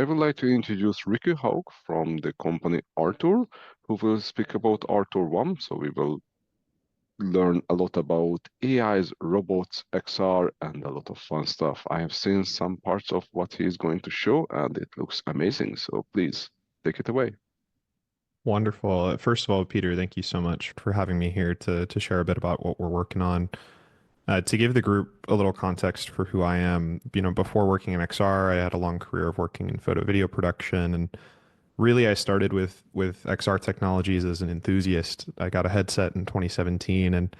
I would like to introduce Ricky Haug from the company Arthur, who will speak about Arthur 1. So we will learn a lot about AIs, robots, XR, and a lot of fun stuff. I have seen some parts of what he is going to show, and it looks amazing. So please take it away. Wonderful. First of all, Peter, thank you so much for having me here to share a bit about what we're working on. To give the group a little context for who I am, before working in XR, I had a long career of working in photo video production, and really I started with XR technologies as an enthusiast. I got a headset in 2017 and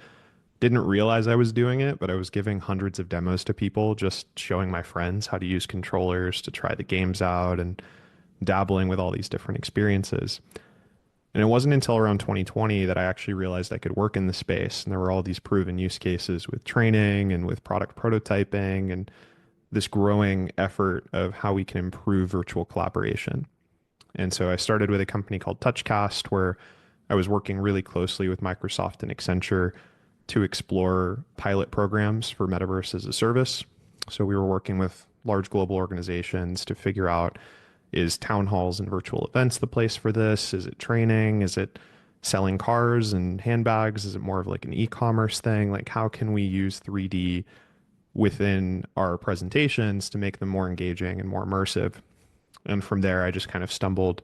didn't realize I was doing it, but I was giving hundreds of demos to people, just showing my friends how to use controllers to try the games out and dabbling with all these different experiences. And it wasn't until around 2020 that I actually realized I could work in the space. And there were all these proven use cases with training and with product prototyping and this growing effort of how we can improve virtual collaboration. And so I started with a company called TouchCast, where I was working really closely with Microsoft and Accenture to explore pilot programs for Metaverse as a service. So we were working with large global organizations to figure out, is town halls and virtual events the place for this? Is it training? Is it selling cars and handbags? Is it more of like an e-commerce thing? Like, how can we use 3D within our presentations to make them more engaging and more immersive? And from there, I just kind of stumbled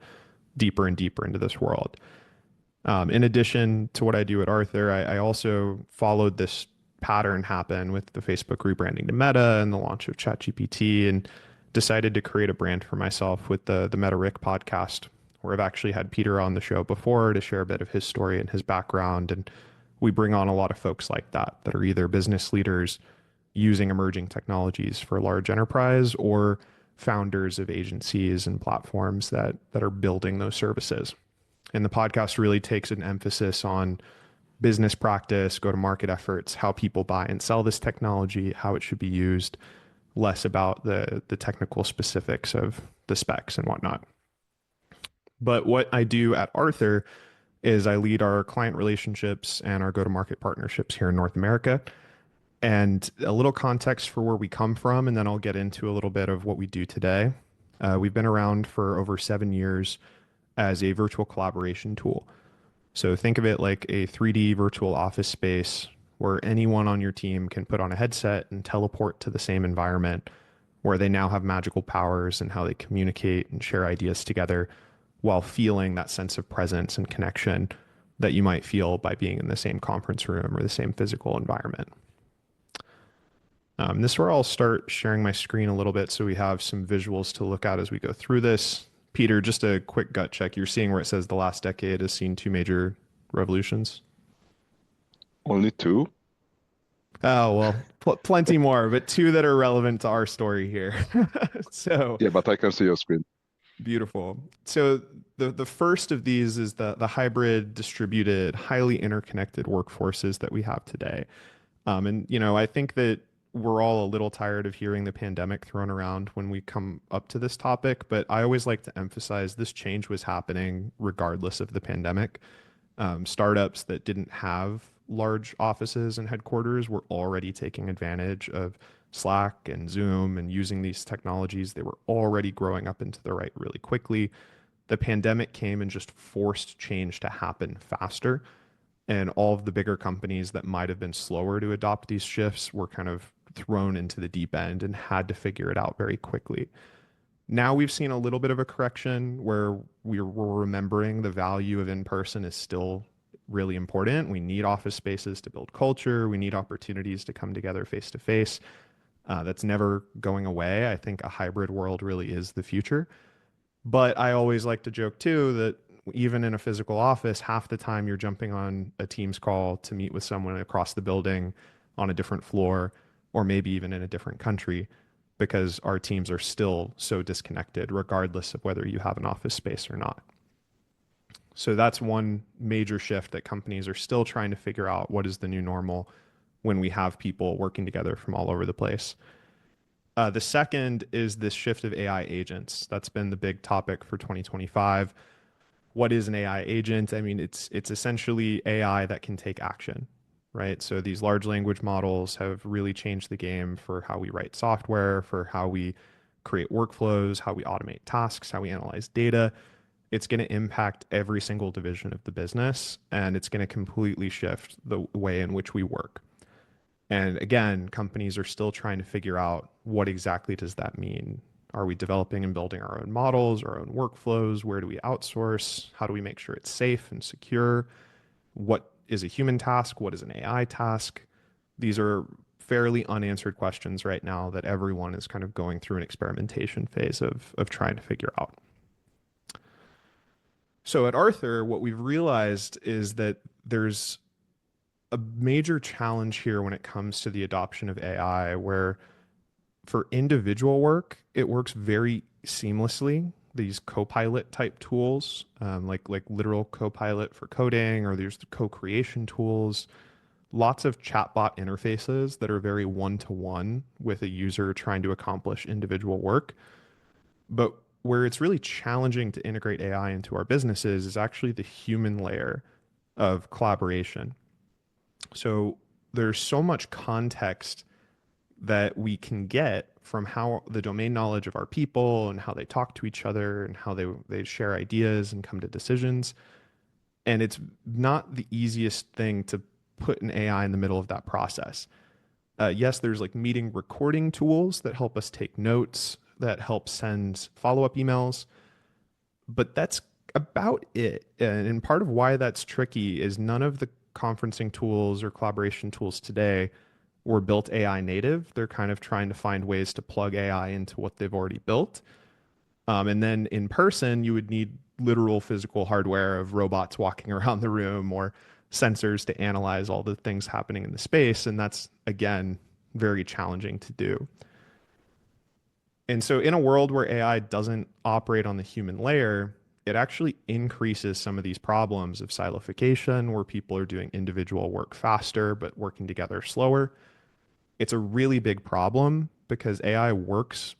deeper and deeper into this world. In addition to what I do at Arthur, I also followed this pattern happen with the Facebook rebranding to Meta and the launch of ChatGPT, and decided to create a brand for myself with the Meta Rick podcast, where I've actually had Peter on the show before to share a bit of his story and his background. And we bring on a lot of folks like that are either business leaders using emerging technologies for large enterprise or founders of agencies and platforms that are building those services. And the podcast really takes an emphasis on business practice, go to market efforts, how people buy and sell this technology, how it should be used, less about the technical specifics of the specs and whatnot. But what I do at Arthur is I lead our client relationships and our go-to-market partnerships here in North America. And a little context for where we come from, and then I'll get into a little bit of what we do today. We've been around for over 7 years as a virtual collaboration tool. So think of it like a 3D virtual office space where anyone on your team can put on a headset and teleport to the same environment, where they now have magical powers and how they communicate and share ideas together while feeling that sense of presence and connection that you might feel by being in the same conference room or the same physical environment. This is where I'll start sharing my screen a little bit so we have some visuals to look at as we go through this. Peter, just a quick gut check. You're seeing where it says the last decade has seen two major revolutions? Only two? Oh, well, plenty more, but two that are relevant to our story here. So Yeah, but I can see your screen. beautiful. So the first of these is the hybrid, distributed, highly interconnected workforces that we have today. I think that we're all a little tired of hearing the pandemic thrown around when we come up to this topic, but I always like to emphasize this change was happening regardless of the pandemic. Startups that didn't have large offices and headquarters were already taking advantage of Slack and Zoom and using these technologies. They were already growing up into the right really quickly. The pandemic came and just forced change to happen faster. And all of the bigger companies that might have been slower to adopt these shifts were kind of thrown into the deep end and had to figure it out very quickly. Now we've seen a little bit of a correction where we're remembering the value of in person is still really important. We need office spaces to build culture. We need opportunities to come together face to face. That's never going away. I think a hybrid world really is the future. But I always like to joke too that even in a physical office, half the time you're jumping on a Teams call to meet with someone across the building on a different floor or maybe even in a different country because our teams are still so disconnected, regardless of whether you have an office space or not. So that's one major shift that companies are still trying to figure out what is the new normal when we have people working together from all over the place. The second is this shift of AI agents. That's been the big topic for 2025. What is an AI agent? I mean, it's essentially AI that can take action, right? So these large language models have really changed the game for how we write software, for how we create workflows, how we automate tasks, how we analyze data. It's going to impact every single division of the business, and it's going to completely shift the way in which we work. And again, companies are still trying to figure out what exactly does that mean? Are we developing and building our own models, our own workflows? Where do we outsource? How do we make sure it's safe and secure? What is a human task? What is an AI task? These are fairly unanswered questions right now that everyone is kind of going through an experimentation phase of trying to figure out. So at Arthur, what we've realized is that there's a major challenge here when it comes to the adoption of AI, where for individual work, it works very seamlessly. These Copilot type tools, like literal Copilot for coding, or there's the co-creation tools, lots of chatbot interfaces that are very one-to-one with a user trying to accomplish individual work. But where it's really challenging to integrate AI into our businesses is actually the human layer of collaboration. So there's so much context that we can get from how the domain knowledge of our people and how they talk to each other and how they share ideas and come to decisions. And it's not the easiest thing to put an AI in the middle of that process. Yes, there's like meeting recording tools that help us take notes, that help send follow-up emails, but that's about it. And part of why that's tricky is none of the conferencing tools or collaboration tools today were built AI native. They're kind of trying to find ways to plug AI into what they've already built. And then in person, you would need literal physical hardware of robots walking around the room or sensors to analyze all the things happening in the space. And that's, again, very challenging to do. And so, in a world where AI doesn't operate on the human layer, it actually increases some of these problems of silification, where people are doing individual work faster but working together slower. It's a really big problem because AI works,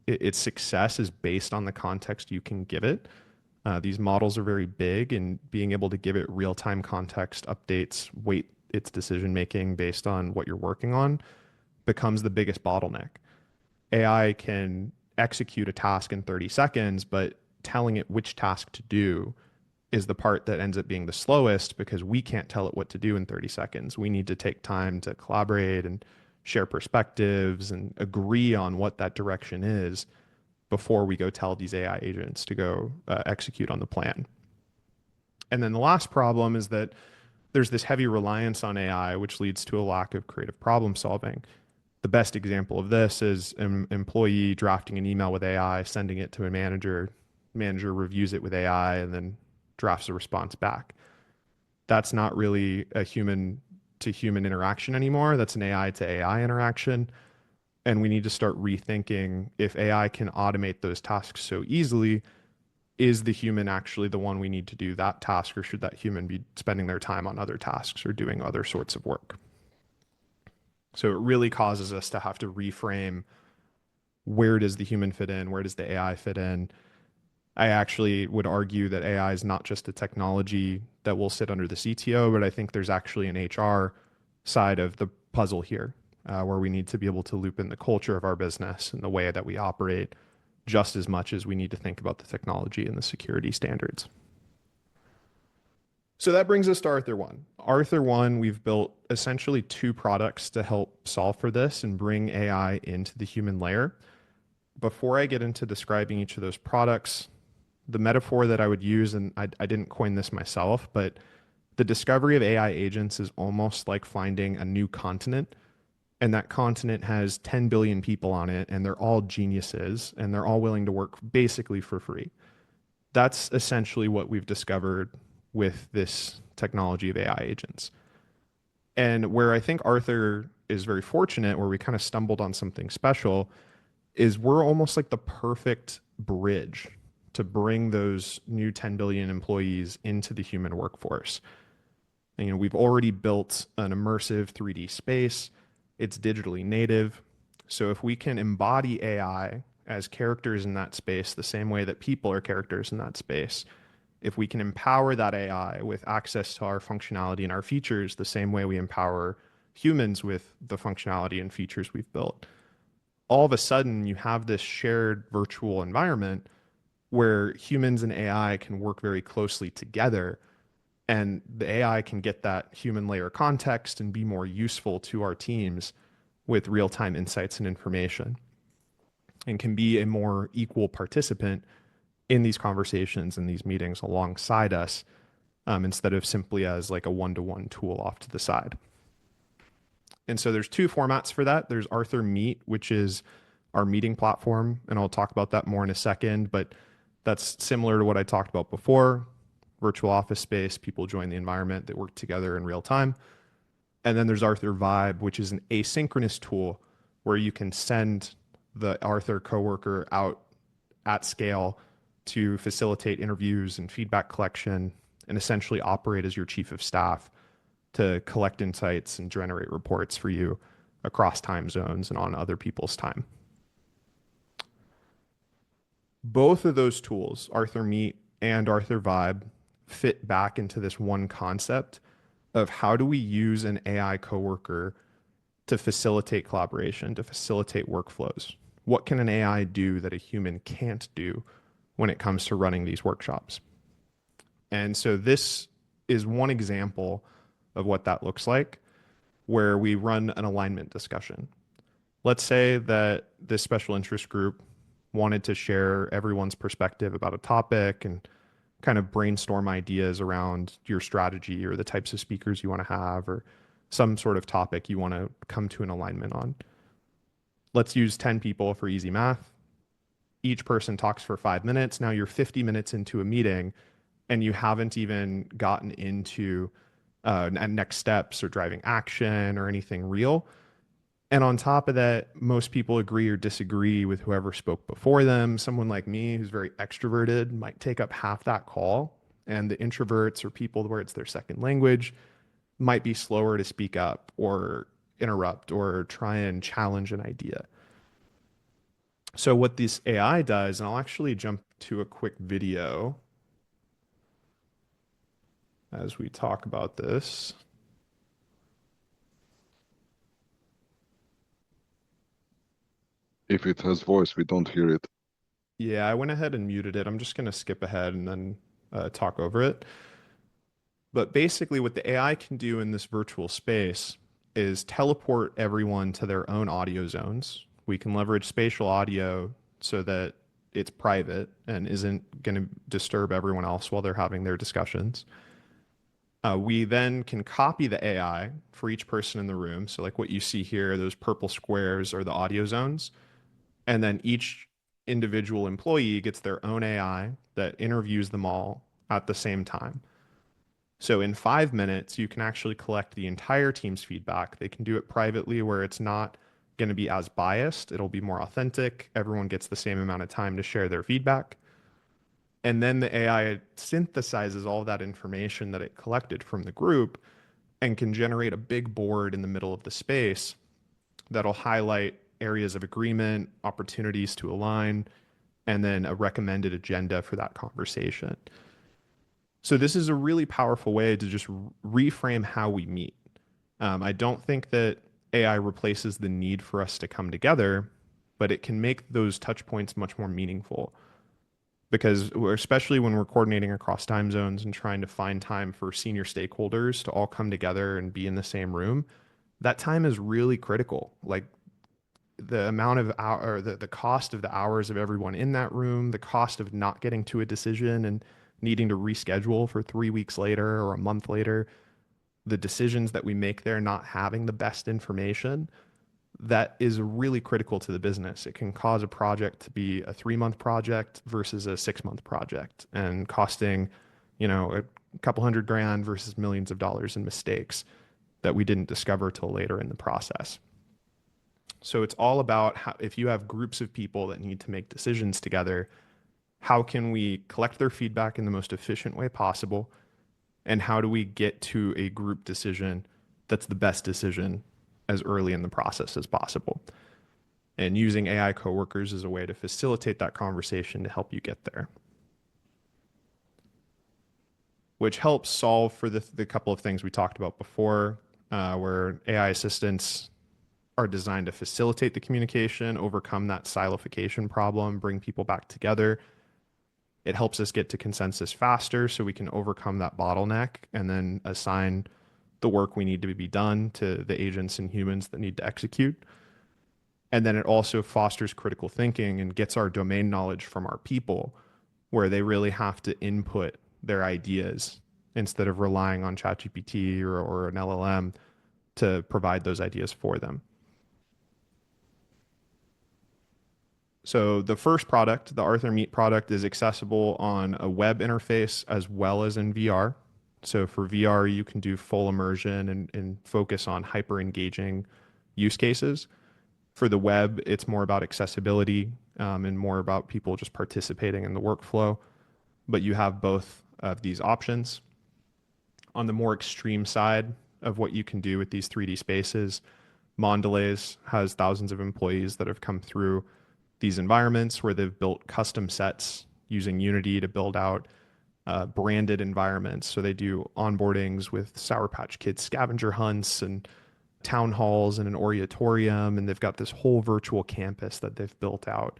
its success is based on the context you can give it. These models are very big, and being able to give it real-time context updates, weight its decision making based on what you're working on becomes the biggest bottleneck. AI can execute a task in 30 seconds, but telling it which task to do is the part that ends up being the slowest because we can't tell it what to do in 30 seconds. We need to take time to collaborate and share perspectives and agree on what that direction is before we go tell these AI agents to go execute on the plan. And then the last problem is that there's this heavy reliance on AI, which leads to a lack of creative problem solving. The best example of this is an employee drafting an email with AI, sending it to a manager. Manager reviews it with AI and then drafts a response back. That's not really a human to human interaction anymore. That's an AI to AI interaction. And we need to start rethinking, if AI can automate those tasks so easily, is the human actually the one we need to do that task, or should that human be spending their time on other tasks or doing other sorts of work? So it really causes us to have to reframe, where does the human fit in? Where does the AI fit in? I actually would argue that AI is not just a technology that will sit under the CTO, but I think there's actually an HR side of the puzzle here, where we need to be able to loop in the culture of our business and the way that we operate just as much as we need to think about the technology and the security standards. So that brings us to Arthur One. Arthur One, we've built essentially two products to help solve for this and bring AI into the human layer. Before I get into describing each of those products, the metaphor that I would use, and I didn't coin this myself, but the discovery of AI agents is almost like finding a new continent, and that continent has 10 billion people on it, and they're all geniuses, and they're all willing to work basically for free. That's essentially what we've discovered with this technology of AI agents. And where I think Arthur is very fortunate, where we kind of stumbled on something special, is we're almost like the perfect bridge to bring those new 10 billion employees into the human workforce. And, we've already built an immersive 3D space. It's digitally native. So if we can embody AI as characters in that space, the same way that people are characters in that space, if we can empower that AI with access to our functionality and our features, the same way we empower humans with the functionality and features we've built, all of a sudden you have this shared virtual environment where humans and AI can work very closely together, and the AI can get that human layer context and be more useful to our teams with real-time insights and information, and can be a more equal participant in these conversations and these meetings alongside us, instead of simply as like a one-to-one tool off to the side. And so there's two formats for that. There's Arthur Meet, which is our meeting platform, and I'll talk about that more in a second, but that's similar to what I talked about before. Virtual office space, people join the environment, they work together in real time. And then there's Arthur Vibe, which is an asynchronous tool where you can send the Arthur coworker out at scale to facilitate interviews and feedback collection and essentially operate as your chief of staff to collect insights and generate reports for you across time zones and on other people's time. Both of those tools, Arthur Meet and Arthur Vibe, fit back into this one concept of how do we use an AI coworker to facilitate collaboration, to facilitate workflows? What can an AI do that a human can't do when it comes to running these workshops? And so this is one example of what that looks like, where we run an alignment discussion. Let's say that this special interest group wanted to share everyone's perspective about a topic and kind of brainstorm ideas around your strategy or the types of speakers you want to have or some sort of topic you want to come to an alignment on. Let's use 10 people for easy math. Each person talks for 5 minutes. Now you're 50 minutes into a meeting and you haven't even gotten into next steps or driving action or anything real. And on top of that, most people agree or disagree with whoever spoke before them. Someone like me, who's very extroverted, might take up half that call. And the introverts or people where it's their second language might be slower to speak up or interrupt or try and challenge an idea. So, what this AI does, and I'll actually jump to a quick video as we talk about this. If it has voice, we don't hear it. Yeah, I went ahead and muted it. I'm just going to skip ahead and then talk over it. But basically, what the AI can do in this virtual space is teleport everyone to their own audio zones. We can leverage spatial audio so that it's private and isn't going to disturb everyone else while they're having their discussions. We then can copy the AI for each person in the room. So, like what you see here, those purple squares are the audio zones. And then each individual employee gets their own AI that interviews them all at the same time. So in 5 minutes, you can actually collect the entire team's feedback. They can do it privately where it's not going to be as biased. It'll be more authentic. Everyone gets the same amount of time to share their feedback. And then the AI synthesizes all that information that it collected from the group and can generate a big board in the middle of the space that'll highlight areas of agreement, opportunities to align, and then a recommended agenda for that conversation. So this is a really powerful way to just reframe how we meet. I don't think that AI replaces the need for us to come together, but it can make those touch points much more meaningful because especially when we're coordinating across time zones and trying to find time for senior stakeholders to all come together and be in the same room, that time is really critical. Like the amount of hour or the cost of the hours of everyone in that room, the cost of not getting to a decision and needing to reschedule for 3 weeks later or a month later, the decisions that we make there not having the best information, that is really critical to the business. It can cause a project to be a 3 month project versus a 6 month project and costing, a couple $100,000 versus millions of dollars in mistakes that we didn't discover till later in the process. So it's all about how, if you have groups of people that need to make decisions together, how can we collect their feedback in the most efficient way possible? And how do we get to a group decision that's the best decision as early in the process as possible? And using AI coworkers is a way to facilitate that conversation to help you get there, which helps solve for the couple of things we talked about before, where AI assistants are designed to facilitate the communication, overcome that siloification problem, bring people back together. It helps us get to consensus faster so we can overcome that bottleneck and then assign the work we need to be done to the agents and humans that need to execute. And then it also fosters critical thinking and gets our domain knowledge from our people, where they really have to input their ideas instead of relying on ChatGPT or an LLM to provide those ideas for them. So the first product, the Arthur Meet product, is accessible on a web interface as well as in VR. So for VR, you can do full immersion and focus on hyper engaging use cases. For the web, it's more about accessibility and more about people just participating in the workflow. But you have both of these options. On the more extreme side of what you can do with these 3D spaces, Mondelez has thousands of employees that have come through these environments where they've built custom sets using Unity to build out branded environments. So they do onboardings with Sour Patch Kids scavenger hunts and town halls and an oratorium. And they've got this whole virtual campus that they've built out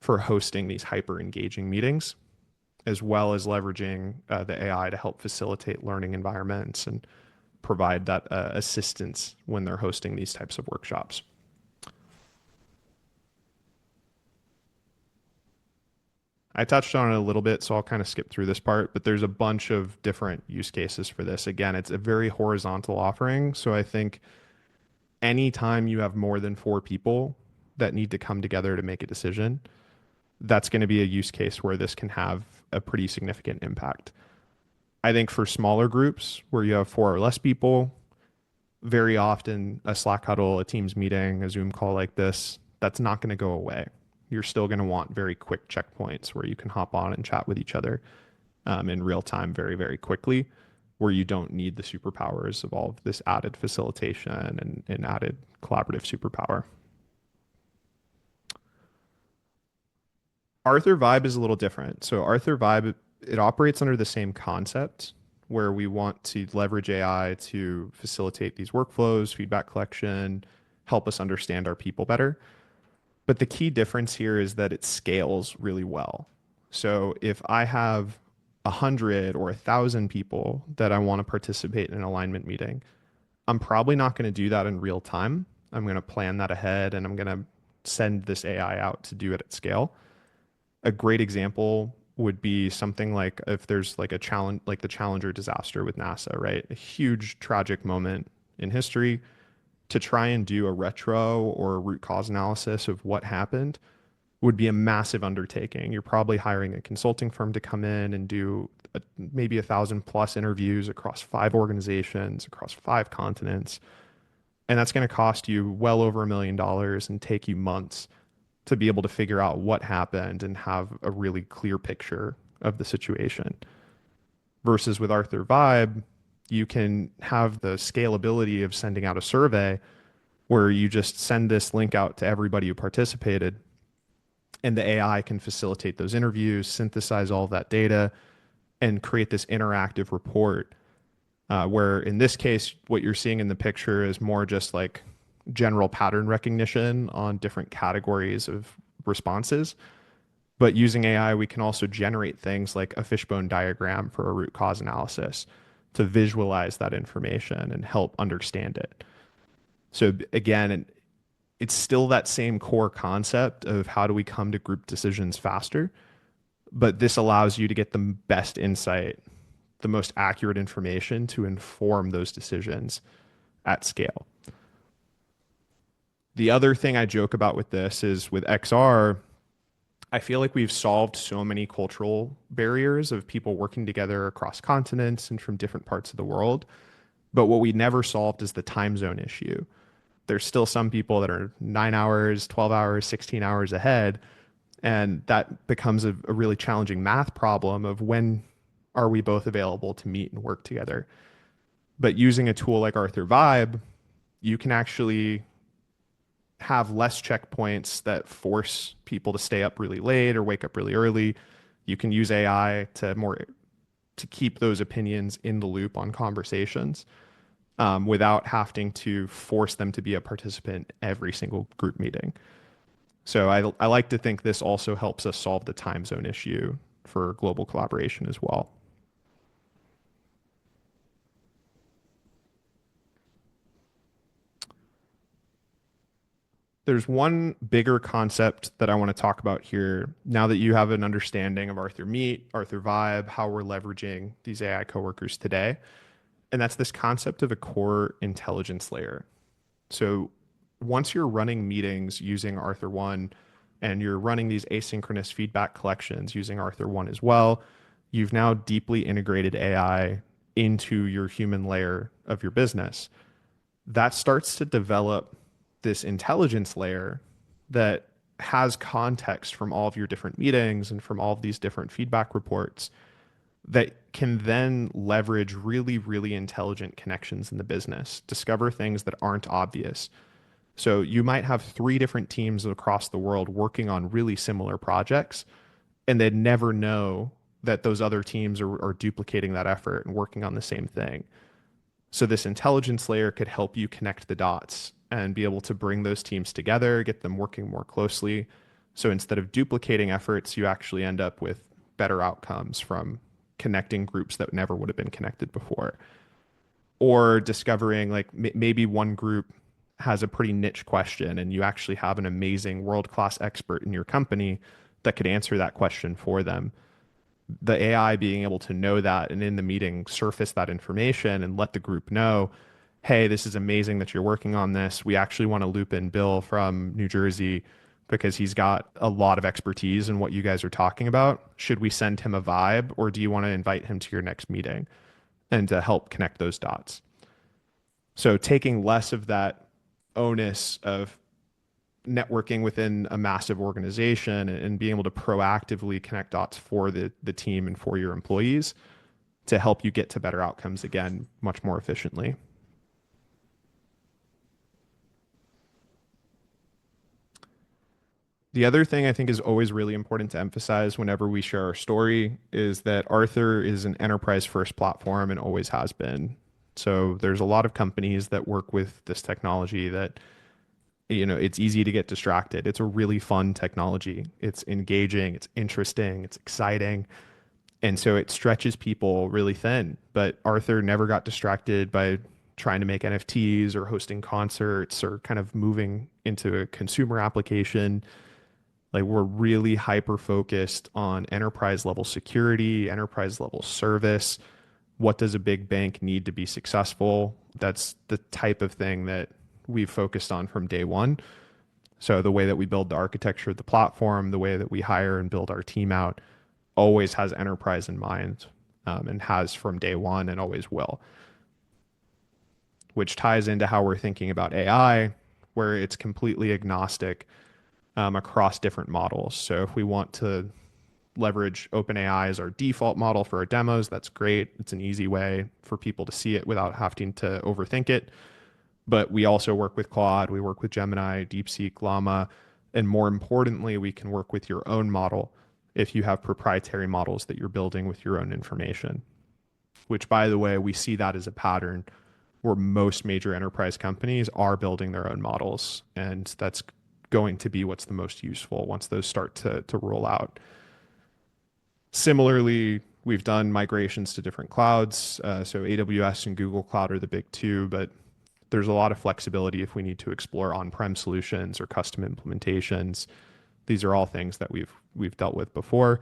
for hosting these hyper engaging meetings, as well as leveraging the AI to help facilitate learning environments and provide that assistance when they're hosting these types of workshops. I touched on it a little bit, so I'll kind of skip through this part, but there's a bunch of different use cases for this. Again, it's a very horizontal offering. So I think anytime you have more than 4 people that need to come together to make a decision, that's going to be a use case where this can have a pretty significant impact. I think for smaller groups where you have 4 or less people, very often a Slack huddle, a Teams meeting, a Zoom call like this, that's not going to go away. You're still going to want very quick checkpoints where you can hop on and chat with each other in real time very, very quickly, where you don't need the superpowers of all of this added facilitation and added collaborative superpower. Arthur Vibe is a little different. So Arthur Vibe, it operates under the same concept where we want to leverage AI to facilitate these workflows, feedback collection, help us understand our people better. But the key difference here is that it scales really well. So if I have 100 or 1,000 people that I want to participate in an alignment meeting, I'm probably not going to do that in real time. I'm going to plan that ahead and I'm going to send this AI out to do it at scale. A great example would be something like if there's like a challenge, like the Challenger disaster with NASA, right? A huge tragic moment in history. To try and do a retro or a root cause analysis of what happened would be a massive undertaking. You're probably hiring a consulting firm to come in and do maybe 1,000+ interviews across 5 organizations, across 5 continents. And that's going to cost you well over $1 million and take you months to be able to figure out what happened and have a really clear picture of the situation. Versus with Arthur Vibe, you can have the scalability of sending out a survey where you just send this link out to everybody who participated, and the AI can facilitate those interviews, synthesize all of that data, and create this interactive report. Where in this case, what you're seeing in the picture is more just like general pattern recognition on different categories of responses. But using AI, we can also generate things like a fishbone diagram for a root cause analysis to visualize that information and help understand it. So again, it's still that same core concept of how do we come to group decisions faster, but this allows you to get the best insight, the most accurate information to inform those decisions at scale. The other thing I joke about with this is with XR, I feel like we've solved so many cultural barriers of people working together across continents and from different parts of the world. But what we never solved is the time zone issue. There's still some people that are 9 hours, 12 hours, 16 hours ahead. And that becomes a really challenging math problem of when are we both available to meet and work together. But using a tool like Arthur Vibe, you can actually have less checkpoints that force people to stay up really late or wake up really early. You can use AI to keep those opinions in the loop on conversations. without having to force them to be a participant every single group meeting. So I like to think this also helps us solve the time zone issue for global collaboration as well. There's one bigger concept that I want to talk about here now that you have an understanding of Arthur Meet, Arthur Vibe, how we're leveraging these AI coworkers today. And that's this concept of a core intelligence layer. So once you're running meetings using Arthur One and you're running these asynchronous feedback collections using Arthur One as well, you've now deeply integrated AI into your human layer of your business. That starts to develop this intelligence layer that has context from all of your different meetings and from all of these different feedback reports that can then leverage really, really intelligent connections in the business, discover things that aren't obvious. So you might have three different teams across the world working on really similar projects, and they'd never know that those other teams are duplicating that effort and working on the same thing. So this intelligence layer could help you connect the dots and be able to bring those teams together, get them working more closely. So instead of duplicating efforts, you actually end up with better outcomes from connecting groups that never would have been connected before. Or discovering like maybe one group has a pretty niche question and you actually have an amazing world-class expert in your company that could answer that question for them. The AI being able to know that and in the meeting surface that information and let the group know, hey, this is amazing that you're working on this. We actually want to loop in Bill from New Jersey because he's got a lot of expertise in what you guys are talking about. Should we send him a vibe or do you want to invite him to your next meeting and to help connect those dots? So taking less of that onus of networking within a massive organization and being able to proactively connect dots for the team and for your employees to help you get to better outcomes again much more efficiently. The other thing I think is always really important to emphasize whenever we share our story is that Arthur is an enterprise first platform and always has been. So there's a lot of companies that work with this technology that it's easy to get distracted. It's a really fun technology. It's engaging, it's interesting, it's exciting. And so it stretches people really thin. But Arthur never got distracted by trying to make NFTs or hosting concerts or kind of moving into a consumer application. Like we're really hyper focused on enterprise level security, enterprise level service. What does a big bank need to be successful? That's the type of thing that we've focused on from day one. So the way that we build the architecture of the platform, the way that we hire and build our team out always has enterprise in mind, and has from day one and always will, which ties into how we're thinking about AI, where it's completely agnostic across different models. So if we want to leverage OpenAI as our default model for our demos, that's great. It's an easy way for people to see it without having to overthink it. But we also work with Claude, we work with Gemini, DeepSeek, Llama, and more importantly, we can work with your own model if you have proprietary models that you're building with your own information, which, by the way, we see that as a pattern where most major enterprise companies are building their own models. And that's going to be what's the most useful once those start to roll out. Similarly, we've done migrations to different clouds. So AWS and Google Cloud are the big two, but there's a lot of flexibility if we need to explore on-prem solutions or custom implementations. These are all things that we've dealt with before.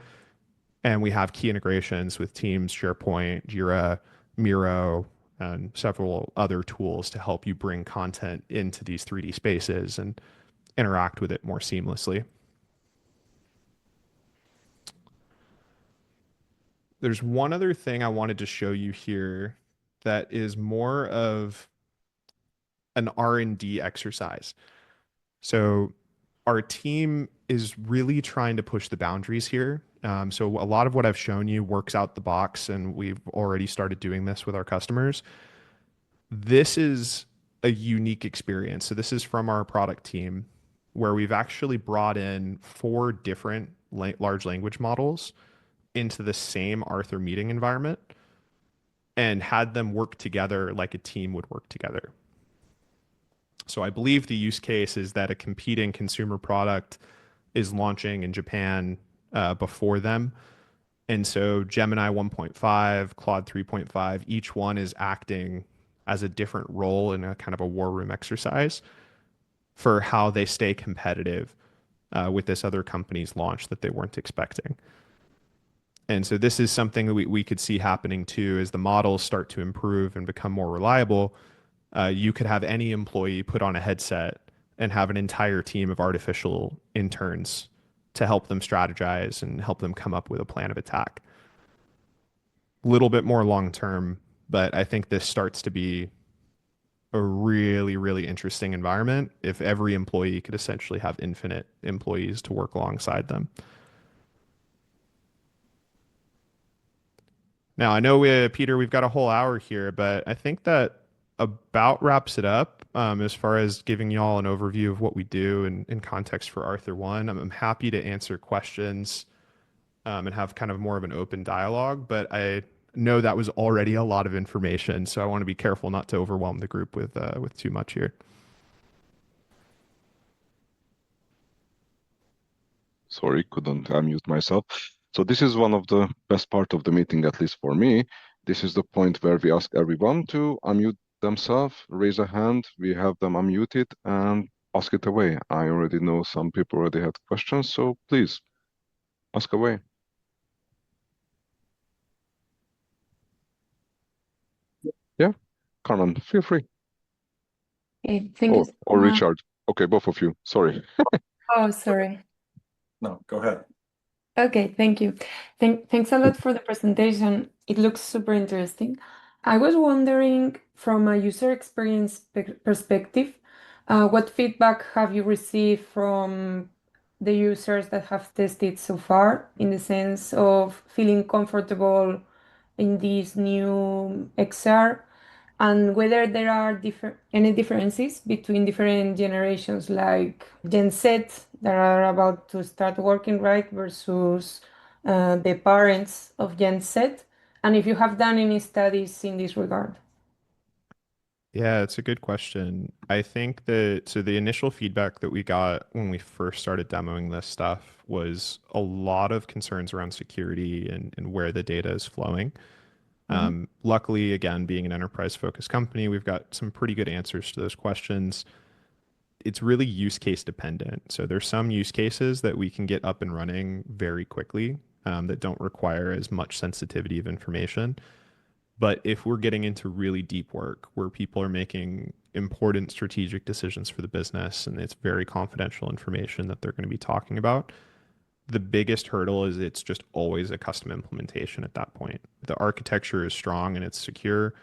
And we have key integrations with Teams, SharePoint, Jira, Miro, and several other tools to help you bring content into these 3D spaces and interact with it more seamlessly. There's one other thing I wanted to show you here that is more of an R&D exercise. So our team is really trying to push the boundaries here. So a lot of what I've shown you works out the box, and we've already started doing this with our customers. This is a unique experience. So this is from our product team where we've actually brought in four different large language models into the same Arthur meeting environment. and had them work together like a team would work together. So I believe the use case is that a competing consumer product is launching in Japan before them. And so Gemini 1.5, Claude 3.5, each one is acting as a different role in a kind of a war room exercise for how they stay competitive with this other company's launch that they weren't expecting. And so this is something that we could see happening too as the models start to improve and become more reliable. You could have any employee put on a headset and have an entire team of artificial interns to help them strategize and help them come up with a plan of attack. A little bit more long term, but I think this starts to be a really, really interesting environment if every employee could essentially have infinite employees to work alongside them. Now, I know Peter, we've got a whole hour here, but I think that about wraps it up as far as giving y'all an overview of what we do and in context for Arthur One. I'm happy to answer questions and have kind of more of an open dialogue, but I know that was already a lot of information, so I want to be careful not to overwhelm the group with too much here. Sorry, couldn't unmute myself. So this is one of the best part of the meeting, at least for me. This is the point where we ask everyone to unmute themselves, raise a hand, we have them unmuted, and ask it away. I already know some people already had questions, so please ask away. Yeah, Carmen, feel free. Okay, thank you so Or much. Richard. Okay, both of you. Sorry. Oh, sorry. No, go ahead. Okay, thank you. Thanks a lot for the presentation. It looks super interesting. I was wondering, from a user experience perspective, what feedback have you received from the users that have tested so far, in the sense of feeling comfortable in this new XR, and whether there are any differences between different generations, like Gen Z that are about to start working, right, versus the parents of Gen Z, and if you have done any studies in this regard. Yeah, it's a good question. I think that so the initial feedback that we got when we first started demoing this stuff was a lot of concerns around security and where the data is flowing. Luckily, again, being an enterprise focused company, we've got some pretty good answers to those questions. It's really use case dependent. So there's some use cases that we can get up and running very quickly that don't require as much sensitivity of information. But if we're getting into really deep work where people are making important strategic decisions for the business and it's very confidential information that they're going to be talking about, the biggest hurdle is it's just always a custom implementation at that point. The architecture is strong and it's secure,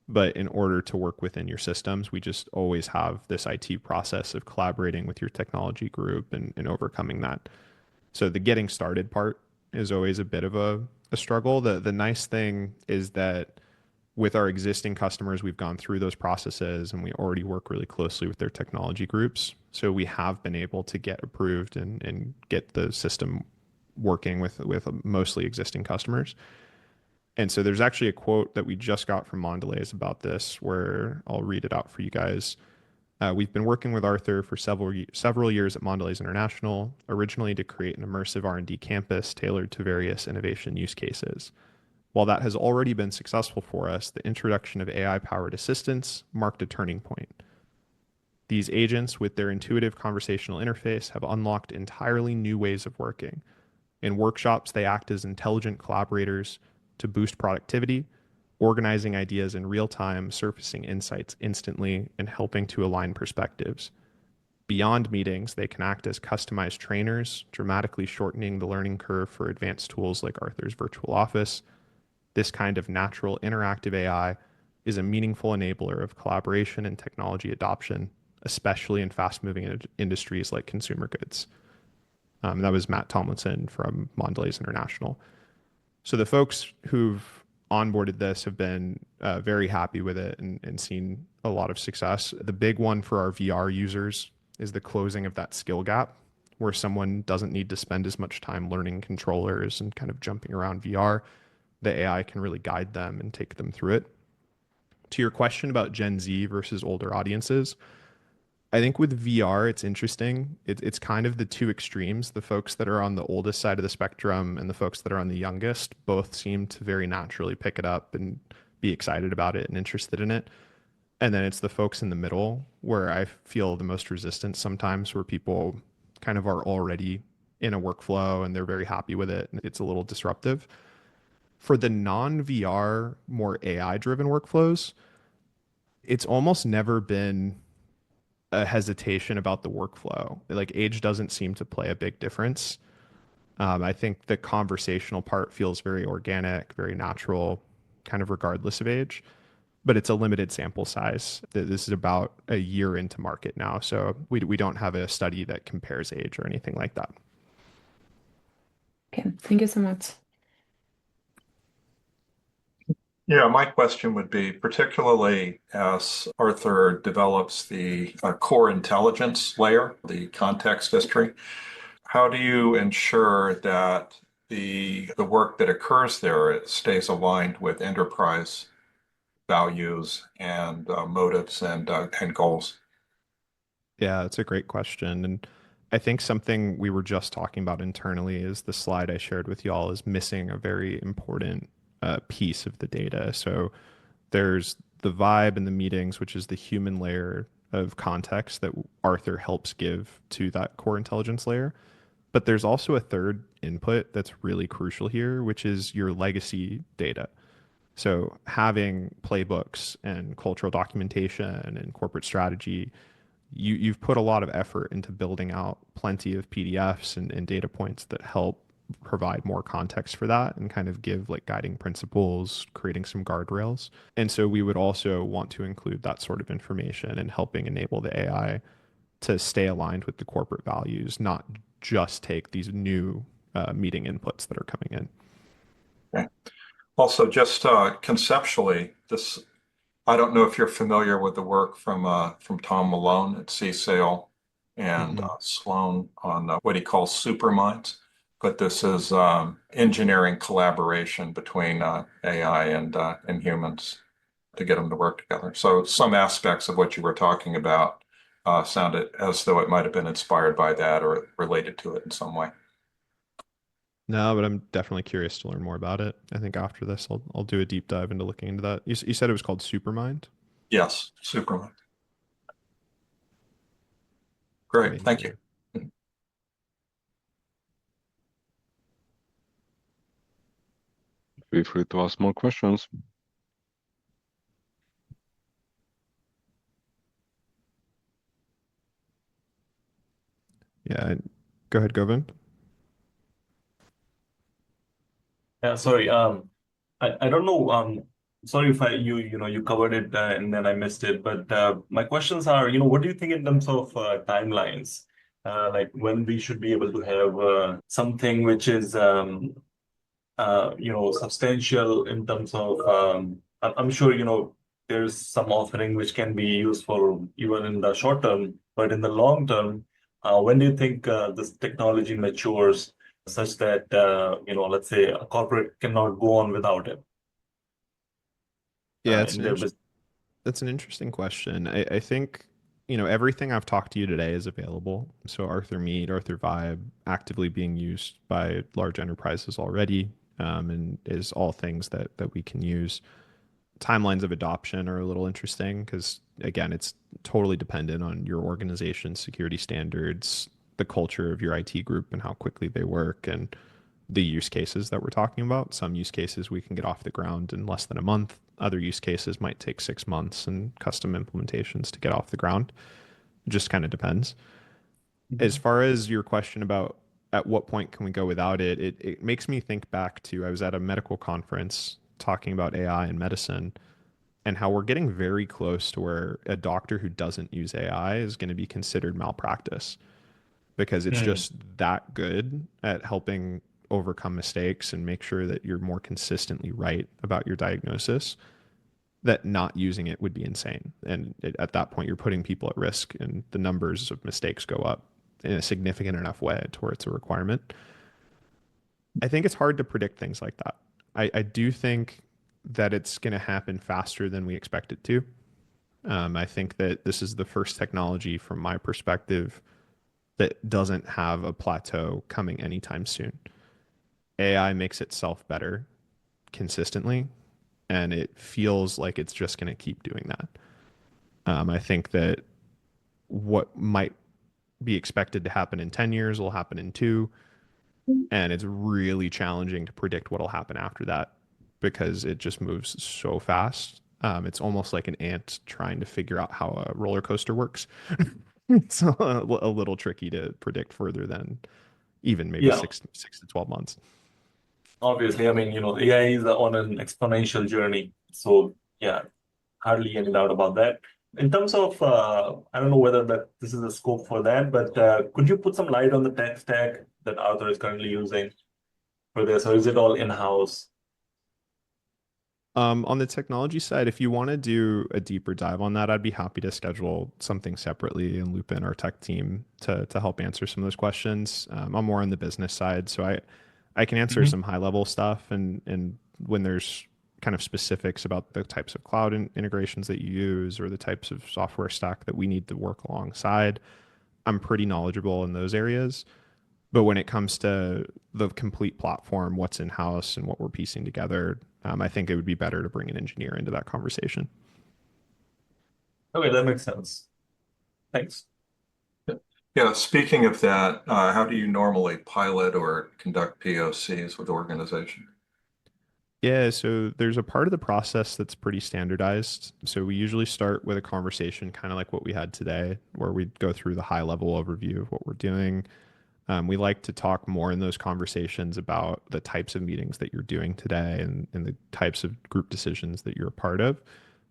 but in order to work within your systems, we just always have this IT process of collaborating with your technology group and overcoming that. So the getting started part is always a bit of a struggle. The nice thing is that with our existing customers, we've gone through those processes and we already work really closely with their technology groups. So we have been able to get approved and get the system working with mostly existing customers. And so there's actually a quote that we just got from Mondelez about this, where I'll read it out for you guys. We've been working with Arthur for several years at Mondelez International, originally to create an immersive R&D campus tailored to various innovation use cases. While that has already been successful for us, the introduction of AI-powered assistants marked a turning point. These agents, with their intuitive conversational interface, have unlocked entirely new ways of working. In workshops, they act as intelligent collaborators to boost productivity, organizing ideas in real time, surfacing insights instantly, and helping to align perspectives. Beyond meetings, they can act as customized trainers, dramatically shortening the learning curve for advanced tools like Arthur's Virtual Office. This kind of natural interactive AI is a meaningful enabler of collaboration and technology adoption, especially in fast-moving industries like consumer goods. That was Matt Tomlinson from Mondelez International. So the folks who've onboarded this have been very happy with it and seen a lot of success. The big one for our VR users is the closing of that skill gap, where someone doesn't need to spend as much time learning controllers and kind of jumping around VR. the AI can really guide them and take them through it. To your question about Gen Z versus older audiences, I think with VR, it's interesting. It's kind of the two extremes. The folks that are on the oldest side of the spectrum and the folks that are on the youngest both seem to very naturally pick it up and be excited about it and interested in it. And then it's the folks in the middle where I feel the most resistance sometimes, where people kind of are already in a workflow and they're very happy with it. And it's a little disruptive. For the non VR, more AI driven workflows, it's almost never been a hesitation about the workflow. Like age doesn't seem to play a big difference. I think the conversational part feels very organic, very natural, kind of regardless of age. But it's a limited sample size. This is about a year into market now, so we don't have a study that compares age or anything like that. Okay, thank you so much. Yeah, my question would be, particularly as Arthur develops the core intelligence layer, the context history, how do you ensure that the work that occurs there stays aligned with enterprise values and motives and goals? Yeah, it's a great question. And I think something we were just talking about internally is the slide I shared with y'all is missing a very important piece of the data. So there's the vibe in the meetings, which is the human layer of context that Arthur helps give to that core intelligence layer. But there's also a third input that's really crucial here, which is your legacy data. So having playbooks and cultural documentation and corporate strategy, you've put a lot of effort into building out plenty of PDFs and data points that help provide more context for that and kind of give like guiding principles, creating some guardrails. And so we would also want to include that sort of information and helping enable the AI to stay aligned with the corporate values, not just take these new meeting inputs that are coming in. Okay. Also, just conceptually, this I don't know if you're familiar with the work from Tom Malone at CSAIL and Mm-mm. Sloan on what he calls superminds. But this is engineering collaboration between AI and humans to get them to work together. So some aspects of what you were talking about sounded as though it might have been inspired by that or related to it in some way. No, but I'm definitely curious to learn more about it. I think after this, I'll do a deep dive into looking into that. You said it was called Supermind? Yes, supermind. Great, thank you. Amazing. Feel free to ask more questions. Yeah, go ahead, Govind. Yeah, sorry. I don't know. Sorry if you covered it and then I missed it. But my questions are, what do you think in terms of timelines? Like when we should be able to have something which is substantial in terms of I'm sure there's some offering which can be useful even in the short term, but in the long term, when do you think this technology matures such that let's say a corporate cannot go on without it Yeah, in their business? that's an interesting question. I think, everything I've talked to you today is available. So Arthur Meet, Arthur Vibe, actively being used by large enterprises already, and is all things that we can use. Timelines of adoption are a little interesting because, again, it's totally dependent on your organization's security standards, the culture of your IT group, and how quickly they work, and the use cases that we're talking about. Some use cases we can get off the ground in less than a month. Other use cases might take 6 months and custom implementations to get off the ground. It just kind of depends. As far as your question about at what point can we go without it, it makes me think back to I was at a medical conference talking about AI in medicine and how we're getting very close to where a doctor who doesn't use AI is going to be considered malpractice because it's Hmm. just that good at helping overcome mistakes and make sure that you're more consistently right about your diagnosis that not using it would be insane. And at that point, you're putting people at risk and the numbers of mistakes go up in a significant enough way to where it's a requirement. I think it's hard to predict things like that. I do think that it's going to happen faster than we expect it to. I think that this is the first technology from my perspective that doesn't have a plateau coming anytime soon. AI makes itself better consistently, and it feels like it's just going to keep doing that. I think that what might be expected to happen in 10 years will happen in 2, and it's really challenging to predict what will happen after that because it just moves so fast. It's almost like an ant trying to figure out how a roller coaster works. It's a little tricky to predict further than even maybe Yeah, 6 to 12 months. obviously. I mean, AI is on an exponential journey. So yeah, hardly any doubt about that. In terms of, I don't know whether this is a scope for that, but could you put some light on the tech stack that Arthur is currently using for this, or is it all in-house? On the technology side, if you want to do a deeper dive on that, I'd be happy to schedule something separately and loop in our tech team to help answer some of those questions. I'm more on the business side, so I can answer some high level stuff, and when there's kind of specifics about the types of cloud integrations that you use or the types of software stack that we need to work alongside, I'm pretty knowledgeable in those areas. But when it comes to the complete platform, what's in house and what we're piecing together, I think it would be better to bring an engineer into that conversation. Okay, that makes sense. Thanks. Yeah, speaking of that, how do you normally pilot or conduct POCs with organization? Yeah, so there's a part of the process that's pretty standardized. So we usually start with a conversation, kind of like what we had today, where we go through the high level overview of what we're doing. We like to talk more in those conversations about the types of meetings that you're doing today and the types of group decisions that you're a part of.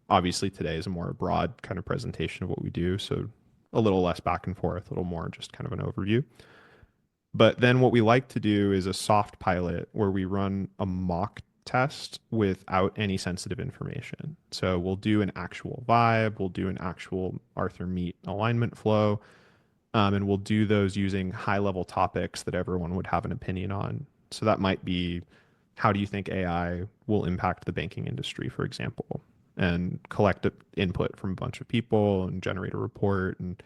Obviously, today is a more broad kind of presentation of what we do, so a little less back and forth, a little more just kind of an overview. But then what we like to do is a soft pilot where we run a mock test without any sensitive information. So we'll do an actual vibe, we'll do an actual Arthur Meet alignment flow, and we'll do those using high level topics that everyone would have an opinion on. So that might be, how do you think AI will impact the banking industry, for example, and collect input from a bunch of people and generate a report. And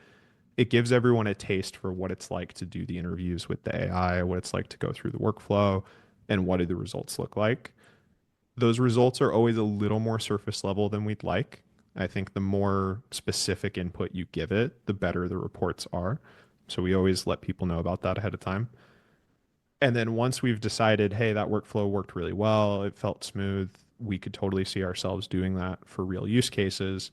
it gives everyone a taste for what it's like to do the interviews with the AI, what it's like to go through the workflow, and what do the results look like. Those results are always a little more surface level than we'd like. I think the more specific input you give it, the better the reports are. So we always let people know about that ahead of time. And then once we've decided, hey, that workflow worked really well, it felt smooth, we could totally see ourselves doing that for real use cases,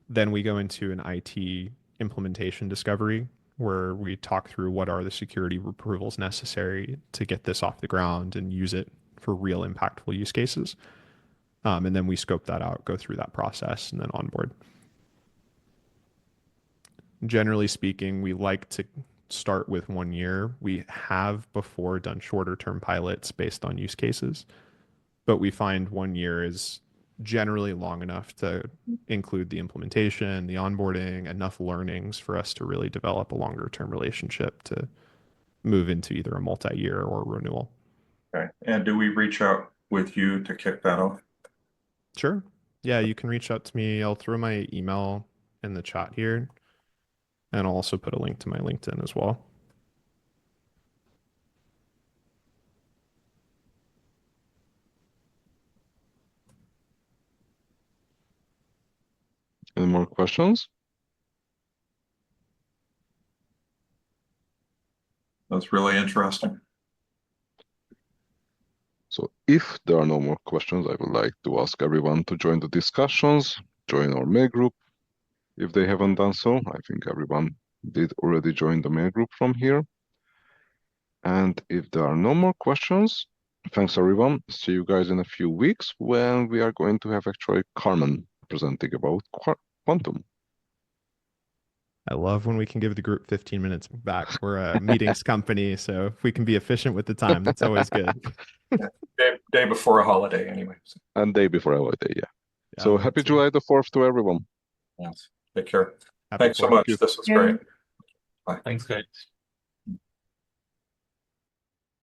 then we go into an IT implementation discovery where we talk through what are the security approvals necessary to get this off the ground and use it for real impactful use cases. And then we scope that out, go through that process, and then onboard. Generally speaking, we like to start with 1 year. We have before done shorter term pilots based on use cases, but we find 1 year is generally long enough to include the implementation, the onboarding, enough learnings for us to really develop a longer term relationship to move into either a multi-year or renewal. Okay. And do we reach out with you to kick that off? Sure. Yeah, you can reach out to me. I'll throw my email in the chat here, and I'll also put a link to my LinkedIn as well. Any more questions? That's really interesting. So if there are no more questions, I would like to ask everyone to join the discussions, join our mail group. If they haven't done so, I think everyone did already join the mail group from here. And if there are no more questions, thanks everyone. See you guys in a few weeks when we are going to have actually Carmen presenting about quantum. I love when we can give the group 15 minutes back. We're a meetings company, so if we can be efficient with the time, that's always good. Day before a holiday, anyway. And day before a holiday, yeah. Yeah, So happy July the 4th to everyone. Yes. Take care. Happy Thanks so 4th. much. This was great. Bye. Thanks, guys.